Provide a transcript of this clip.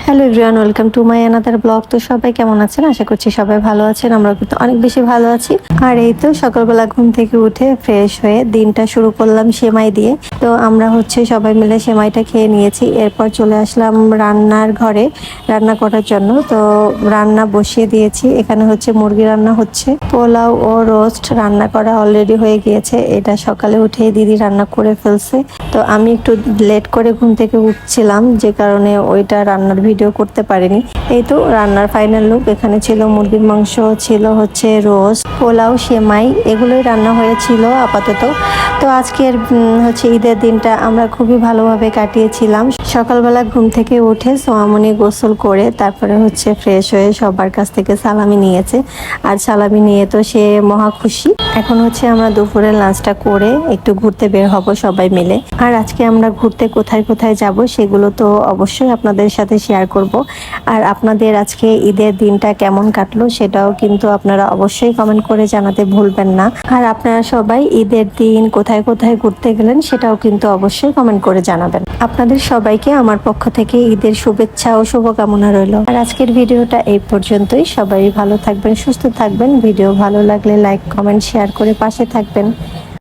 Hello everyone, welcome to my another blog. তো সবাই কেমন আছেন? আশা করছি সবাই ভালো আছেন। আমরা কিন্তু অনেক বেশি ভালো আছি। আর এই তো সকালবেলা ঘুম থেকে উঠে ফ্রেশ হয়ে দিনটা শুরু করলাম সেমাই দিয়ে। তো আমরা সবাই মিলে সেমাইটা খেয়ে নিয়েছি। এরপর চলে আসলাম রান্নার ঘরে রান্না করার জন্য। তো রান্না বসিয়ে দিয়েছি। এখানে মুরগি রান্না হচ্ছে, পোলাও ও রোস্ট রান্না করা অলরেডি হয়ে গিয়েছে। এটা সকালে উঠে দিদি রান্না করে ফেলছে। তো আমি একটু লেট করে ঘুম থেকে উঠছিলাম, যে কারণে ওইটা রান্নার ভিডিও করতে পারিনি। এই তো রান্নার ফাইনাল লুক। এখানে ছিল মুরগির মাংস, ছিল রোস্ট, পোলাও, সেমাই, এগুলোই রান্না হয়েছিল আপাতত। তো আজকের ঈদের দিনটা আমরা খুবই ভালোভাবে কাটিয়েছিলাম। সকালবেলা ঘুম থেকে উঠে সোয়ামনি গোসল করে তারপরে ফ্রেশ হয়ে সবার কাছ থেকে সালামি নিয়েছে। আর সালামি নিয়ে তো সে মহা খুশি। এখন আমরা দুপুরের লাঞ্চটা করে একটু ঘুরতে বের হব সবাই মিলে। আর আজকে আমরা ঘুরতে কোথায় কোথায় যাব সেগুলো তো অবশ্যই আপনাদের সাথে শেয়ার করব। আর আপনাদের আজকে ঈদের দিনটা কেমন কাটলো সেটাও কিন্তু আপনারা অবশ্যই কমেন্ট করে জানাতে ভুলবেন না। আর আপনারা সবাই ঈদের দিন কোথায় কোথায় ঘুরতে গেলেন সেটাও কিন্তু অবশ্যই কমেন্ট করে জানাবেন। আপনাদের সবাইকে আমার পক্ষ থেকে ঈদের শুভেচ্ছা ও শুভকামনা রইল। আর আজকের ভিডিওটা এই পর্যন্তই। সবাই ভালো থাকবেন, সুস্থ থাকবেন। ভিডিও ভালো লাগলে লাইক, কমেন্ট, শেয়ার করে পাশে থাকবেন।